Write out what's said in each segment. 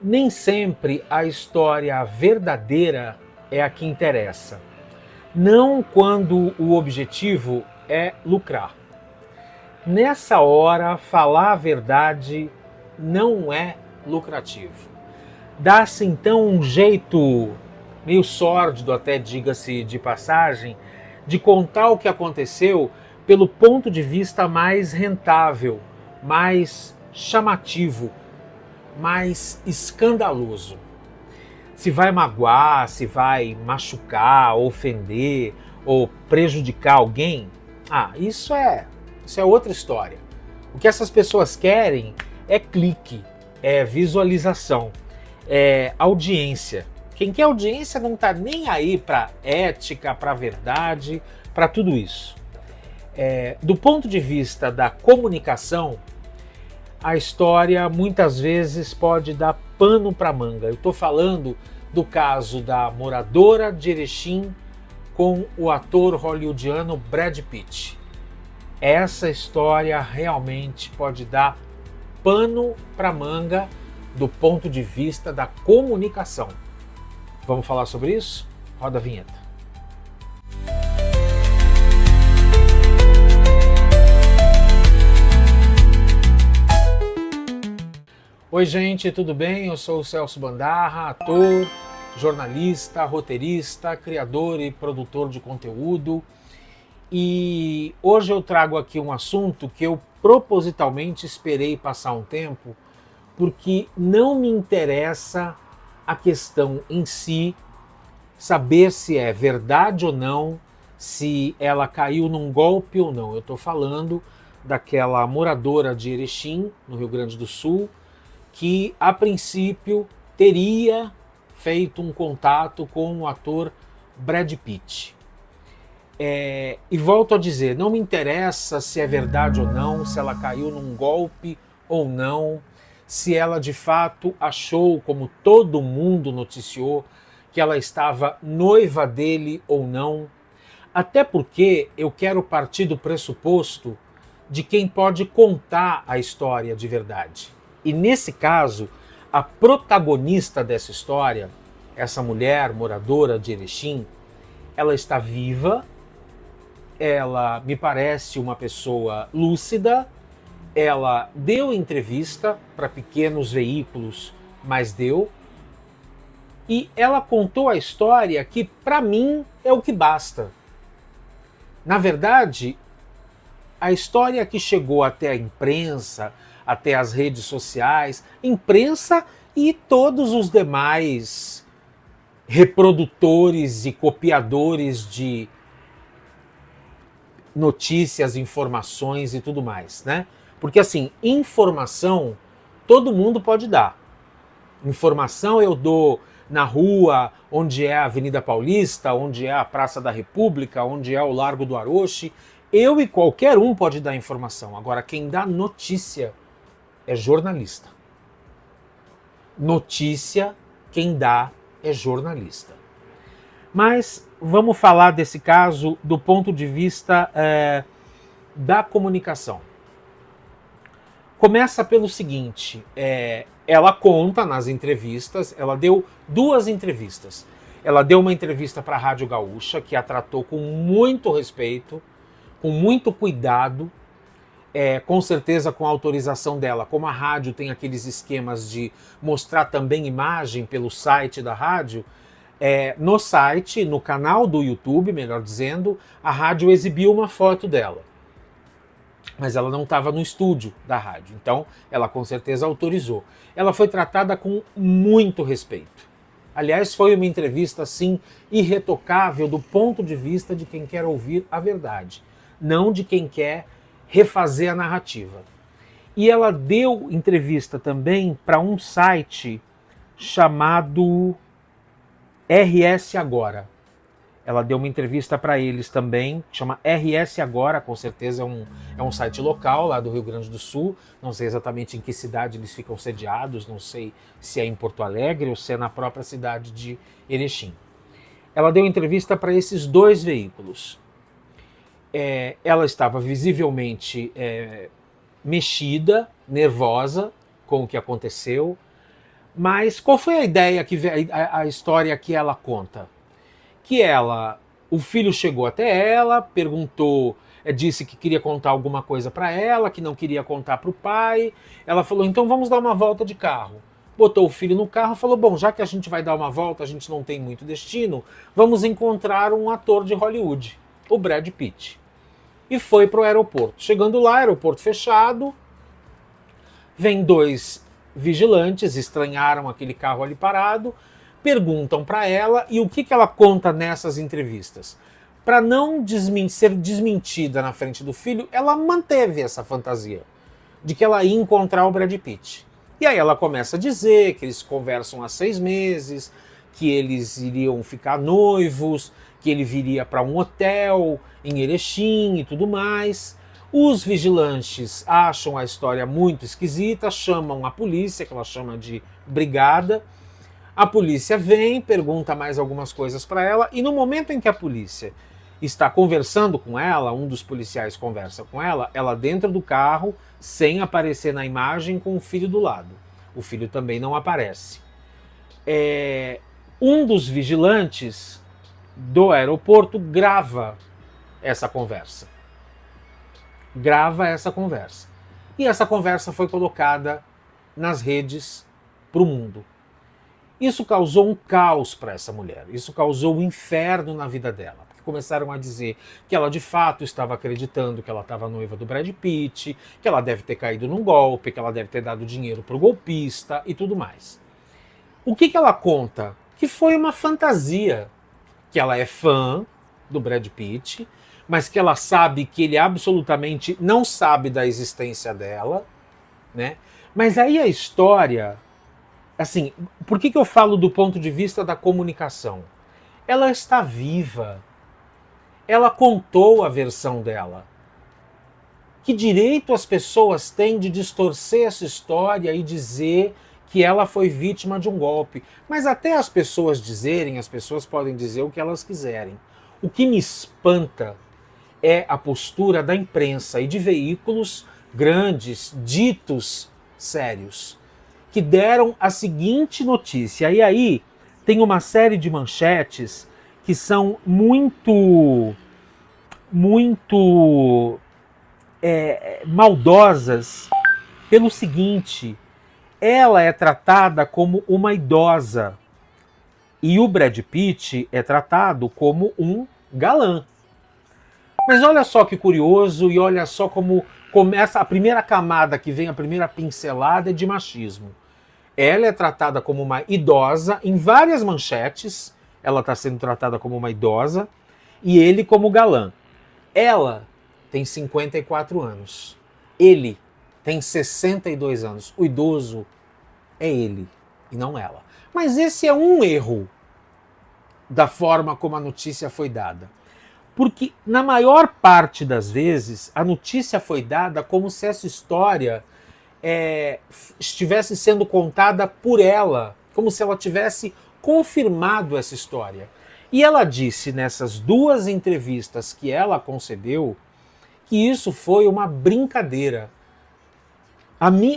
Nem sempre a história verdadeira é a que interessa. Não quando o objetivo é lucrar. Nessa hora, falar a verdade não é lucrativo. Dá-se então um jeito meio sórdido, até diga-se de passagem, de contar o que aconteceu pelo ponto de vista mais rentável, mais chamativo, mais escandaloso. Se vai magoar, se vai machucar, ofender ou prejudicar alguém, isso é outra história. O que essas pessoas querem é clique, é visualização, é audiência. Quem quer audiência não está nem aí para ética, para verdade, para tudo isso. Do ponto de vista da comunicação, a história muitas vezes pode dar pano para manga. Eu estou falando do caso da moradora de Erechim com o ator hollywoodiano Brad Pitt. Essa história realmente pode dar pano para manga do ponto de vista da comunicação. Vamos falar sobre isso? Roda a vinheta. Oi gente, tudo bem? Eu sou o Celso Bandarra, ator, jornalista, roteirista, criador e produtor de conteúdo. E hoje eu trago aqui um assunto que eu propositalmente esperei passar um tempo, porque não me interessa a questão em si, saber se é verdade ou não, se ela caiu num golpe ou não. Eu estou falando daquela moradora de Erechim, no Rio Grande do Sul, que a princípio teria feito um contato com o ator Brad Pitt. E volto a dizer, não me interessa se é verdade ou não, se ela caiu num golpe ou não, se ela de fato achou, como todo mundo noticiou, que ela estava noiva dele ou não. Até porque eu quero partir do pressuposto de quem pode contar a história de verdade. E nesse caso, a protagonista dessa história, essa mulher moradora de Erechim, ela está viva, ela me parece uma pessoa lúcida, ela deu entrevista para pequenos veículos, mas deu, e ela contou a história que, para mim, é o que basta. Na verdade, a história que chegou até a imprensa, até as redes sociais, imprensa e todos os demais reprodutores e copiadores de notícias, informações e tudo mais, né? Porque assim, informação todo mundo pode dar. Informação eu dou na rua, onde é a Avenida Paulista, onde é a Praça da República, onde é o Largo do Aroche. Eu e qualquer um pode dar informação. Agora, quem dá notícia é jornalista. Notícia, quem dá é jornalista. Mas vamos falar desse caso do ponto de vista da comunicação. Começa pelo seguinte, ela conta nas entrevistas, ela deu 2 entrevistas. Ela deu uma entrevista para a Rádio Gaúcha, que a tratou com muito respeito, com muito cuidado, com certeza com a autorização dela. Como a rádio tem aqueles esquemas de mostrar também imagem pelo site da rádio, no site, no canal do YouTube, melhor dizendo, a rádio exibiu uma foto dela. Mas ela não estava no estúdio da rádio, então ela com certeza autorizou. Ela foi tratada com muito respeito. Aliás, foi uma entrevista, assim, irretocável do ponto de vista de quem quer ouvir a verdade, não de quem quer refazer a narrativa. E ela deu entrevista também para um site chamado RS Agora. Ela deu uma entrevista para eles também, que chama RS Agora, com certeza é um site local lá do Rio Grande do Sul. Não sei exatamente em que cidade eles ficam sediados, não sei se é em Porto Alegre ou se é na própria cidade de Erechim. Ela deu entrevista para esses 2 veículos. Ela estava visivelmente mexida, nervosa com o que aconteceu, Mas qual foi a ideia, a história que ela conta? Que o filho chegou até ela, perguntou, disse que queria contar alguma coisa para ela, que não queria contar para o pai. Ela falou, então vamos dar uma volta de carro. Botou o filho no carro e falou, bom, já que a gente vai dar uma volta, a gente não tem muito destino, vamos encontrar um ator de Hollywood, o Brad Pitt. E foi para o aeroporto. Chegando lá, aeroporto fechado, vem dois vigilantes, estranharam aquele carro ali parado, perguntam para ela e o que ela conta nessas entrevistas. Para não ser desmentida na frente do filho, ela manteve essa fantasia de que ela ia encontrar o Brad Pitt. E aí ela começa a dizer que eles conversam há 6 meses, que eles iriam ficar noivos, que ele viria para um hotel em Erechim e tudo mais. Os vigilantes acham a história muito esquisita, chamam a polícia, que ela chama de brigada. A polícia vem, pergunta mais algumas coisas para ela, e no momento em que a polícia está conversando com ela, um dos policiais conversa com ela dentro do carro, sem aparecer na imagem, com o filho do lado. O filho também não aparece. Um dos vigilantes do aeroporto grava essa conversa. E essa conversa foi colocada nas redes para o mundo. Isso causou um caos para essa mulher. Isso causou um inferno na vida dela. Porque começaram a dizer que ela de fato estava acreditando que ela estava noiva do Brad Pitt, que ela deve ter caído num golpe, que ela deve ter dado dinheiro para o golpista e tudo mais. O que ela conta? Que foi uma fantasia. Que ela é fã do Brad Pitt, mas que ela sabe que ele absolutamente não sabe da existência dela, né? Mas aí a história, assim, por que eu falo do ponto de vista da comunicação? Ela está viva. Ela contou a versão dela. Que direito as pessoas têm de distorcer essa história e dizer que ela foi vítima de um golpe? Mas até as pessoas podem dizer o que elas quiserem. O que me espanta é a postura da imprensa e de veículos grandes, ditos sérios, que deram a seguinte notícia. E aí tem uma série de manchetes que são muito maldosas pelo seguinte: ela é tratada como uma idosa e o Brad Pitt é tratado como um galã. Mas olha só que curioso, e olha só como começa a primeira camada que vem, a primeira pincelada é de machismo. Ela é tratada como uma idosa, em várias manchetes, ela está sendo tratada como uma idosa, e ele como galã. Ela tem 54 anos, ele tem 62 anos, o idoso é ele e não ela. Mas esse é um erro da forma como a notícia foi dada. Porque, na maior parte das vezes, a notícia foi dada como se essa história estivesse sendo contada por ela, como se ela tivesse confirmado essa história. E ela disse nessas 2 entrevistas que ela concedeu que isso foi uma brincadeira.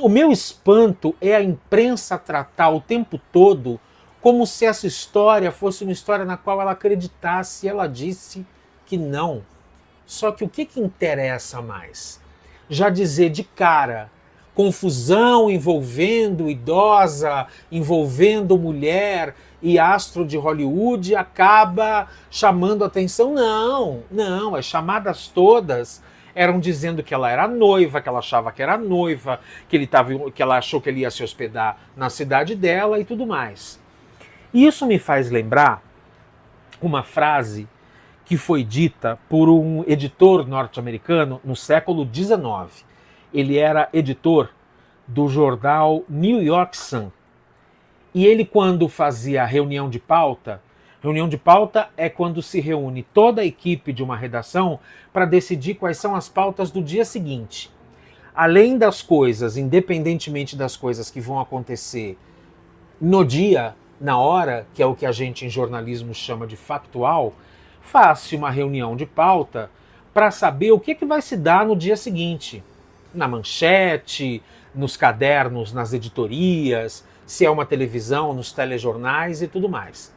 O meu espanto é a imprensa tratar o tempo todo como se essa história fosse uma história na qual ela acreditasse, e ela disse que não. Só que o que interessa mais? Já dizer de cara, confusão envolvendo idosa, envolvendo mulher e astro de Hollywood acaba chamando atenção? Não, as chamadas todas eram dizendo que ela era noiva, que ela achava que era noiva, que ela achou que ele ia se hospedar na cidade dela e tudo mais. E isso me faz lembrar uma frase que foi dita por um editor norte-americano no século XIX. Ele era editor do jornal New York Sun. E ele, quando fazia reunião de pauta é quando se reúne toda a equipe de uma redação para decidir quais são as pautas do dia seguinte. Além das coisas, independentemente das coisas que vão acontecer no dia, na hora, que é o que a gente em jornalismo chama de factual, faz-se uma reunião de pauta para saber o que vai se dar no dia seguinte. Na manchete, nos cadernos, nas editorias, se é uma televisão, nos telejornais e tudo mais.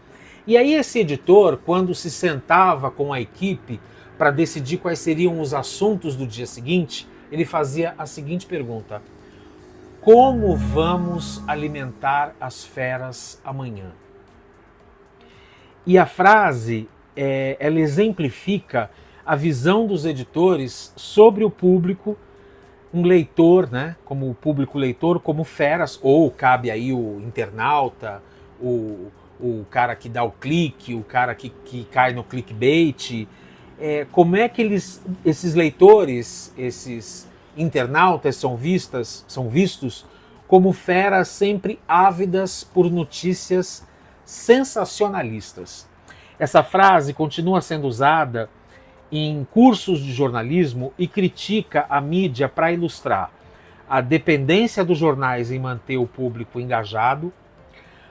E aí esse editor, quando se sentava com a equipe para decidir quais seriam os assuntos do dia seguinte, ele fazia a seguinte pergunta: como vamos alimentar as feras amanhã? E a frase, ela exemplifica a visão dos editores sobre o público, um leitor, né, como o público leitor, como feras, ou cabe aí o internauta, o cara que dá o clique, o cara que cai no clickbait. Como é que esses leitores, esses internautas são vistos como feras sempre ávidas por notícias sensacionalistas. Essa frase continua sendo usada em cursos de jornalismo e critica a mídia para ilustrar a dependência dos jornais em manter o público engajado,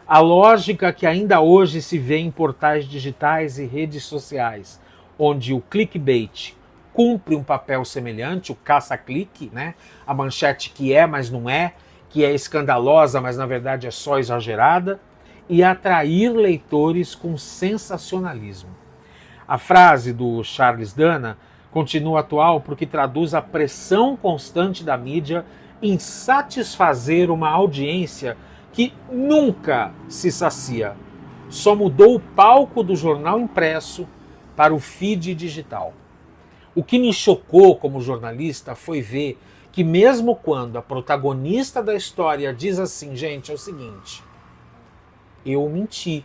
a lógica que ainda hoje se vê em portais digitais e redes sociais, onde o clickbait cumpre um papel semelhante, o caça-clique, né? A manchete que é, mas não é, que é escandalosa, mas na verdade é só exagerada, e atrair leitores com sensacionalismo. A frase do Charles Dana continua atual porque traduz a pressão constante da mídia em satisfazer uma audiência que nunca se sacia. Só mudou o palco do jornal impresso para o feed digital. O que me chocou como jornalista foi ver que mesmo quando a protagonista da história diz assim: gente, é o seguinte, eu menti.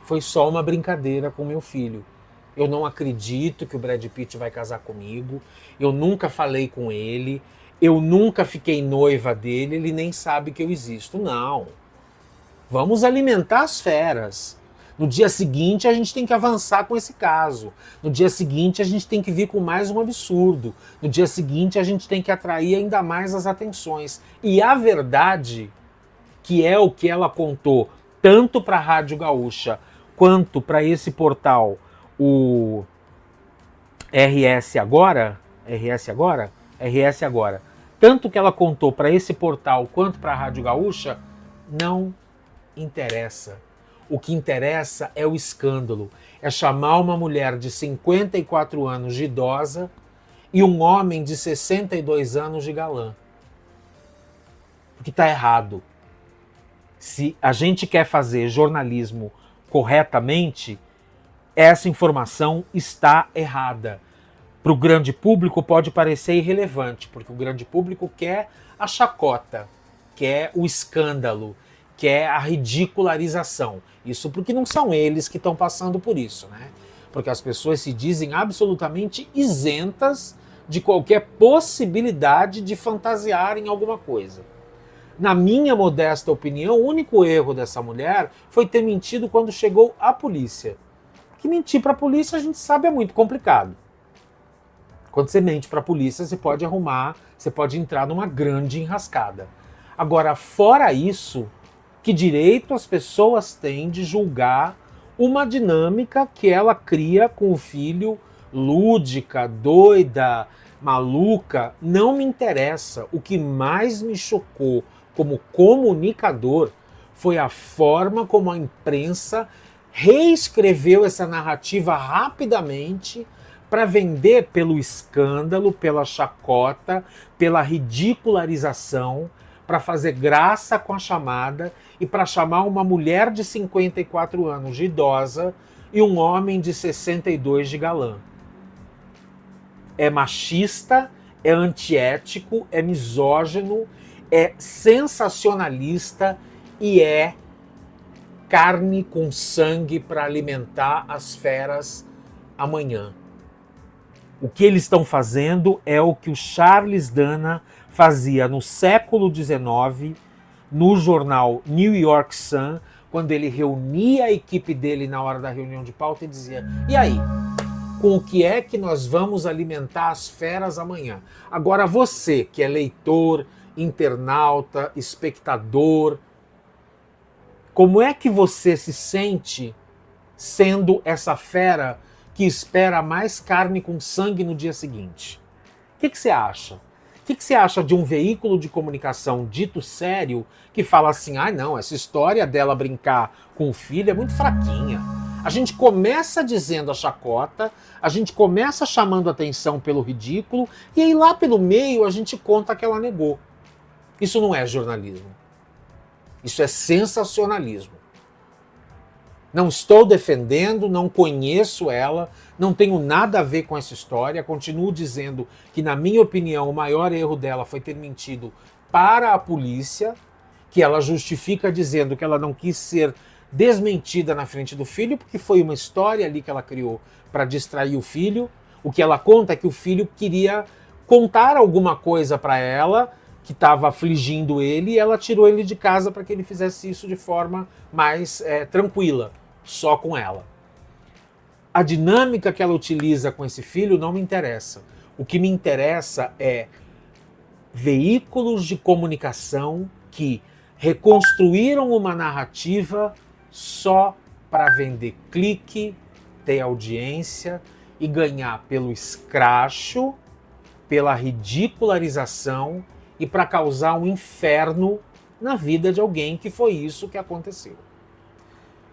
Foi só uma brincadeira com meu filho. Eu não acredito que o Brad Pitt vai casar comigo. Eu nunca falei com ele. Eu nunca fiquei noiva dele. Ele nem sabe que eu existo. Não. Vamos alimentar as feras. No dia seguinte a gente tem que avançar com esse caso. No dia seguinte a gente tem que vir com mais um absurdo. No dia seguinte a gente tem que atrair ainda mais as atenções. E a verdade, que é o que ela contou tanto para a Rádio Gaúcha quanto para esse portal, o RS Agora, tanto que ela contou para esse portal quanto para a Rádio Gaúcha, não interessa. O que interessa é o escândalo, é chamar uma mulher de 54 anos de idosa e um homem de 62 anos de galã. Porque está errado. Se a gente quer fazer jornalismo corretamente, essa informação está errada. Para o grande público pode parecer irrelevante, porque o grande público quer a chacota, quer o escândalo, quer a ridicularização. Isso porque não são eles que estão passando por isso, né? Porque as pessoas se dizem absolutamente isentas de qualquer possibilidade de fantasiar em alguma coisa. Na minha modesta opinião, o único erro dessa mulher foi ter mentido quando chegou à polícia. Que mentir para a polícia, a gente sabe, é muito complicado. Quando você mente para a polícia, você pode você pode entrar numa grande enrascada. Agora, fora isso, que direito as pessoas têm de julgar uma dinâmica que ela cria com o filho, lúdica, doida, maluca? Não me interessa. O que mais me chocou como comunicador foi a forma como a imprensa reescreveu essa narrativa rapidamente para vender pelo escândalo, pela chacota, pela ridicularização, para fazer graça com a chamada e para chamar uma mulher de 54 anos de idosa e um homem de 62 de galã. É machista, é antiético, é misógino, é sensacionalista e é carne com sangue para alimentar as feras amanhã. O que eles estão fazendo é o que o Charles Dana fazia no século XIX, no jornal New York Sun, quando ele reunia a equipe dele na hora da reunião de pauta e dizia: e aí, com o que é que nós vamos alimentar as feras amanhã? Agora você, que é leitor, internauta, espectador, como é que você se sente sendo essa fera que espera mais carne com sangue no dia seguinte? O que você acha? O que você acha de um veículo de comunicação dito sério que fala assim, ah não, essa história dela brincar com o filho é muito fraquinha. A gente começa dizendo a chacota, a gente começa chamando atenção pelo ridículo, e aí lá pelo meio a gente conta que ela negou. Isso não é jornalismo. Isso é sensacionalismo. Não estou defendendo, não conheço ela, não tenho nada a ver com essa história. Continuo dizendo que, na minha opinião, o maior erro dela foi ter mentido para a polícia, que ela justifica dizendo que ela não quis ser desmentida na frente do filho, porque foi uma história ali que ela criou para distrair o filho. O que ela conta é que o filho queria contar alguma coisa para ela que estava afligindo ele, e ela tirou ele de casa para que ele fizesse isso de forma mais tranquila, só com ela. A dinâmica que ela utiliza com esse filho não me interessa. O que me interessa é veículos de comunicação que reconstruíram uma narrativa só para vender clique, ter audiência e ganhar pelo escracho, pela ridicularização e para causar um inferno na vida de alguém, que foi isso que aconteceu.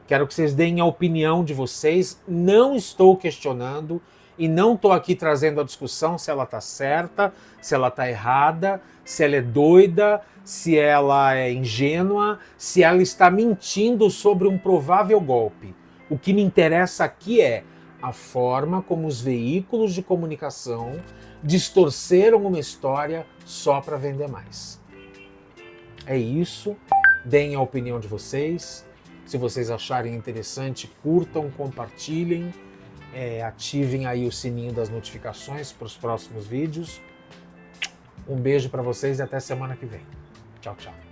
Quero que vocês deem a opinião de vocês, não estou questionando e não estou aqui trazendo a discussão se ela está certa, se ela está errada, se ela é doida, se ela é ingênua, se ela está mentindo sobre um provável golpe. O que me interessa aqui é a forma como os veículos de comunicação distorceram uma história só para vender mais. É isso. Deem a opinião de vocês. Se vocês acharem interessante, curtam, compartilhem, ativem aí o sininho das notificações para os próximos vídeos. Um beijo para vocês e até semana que vem. Tchau, tchau.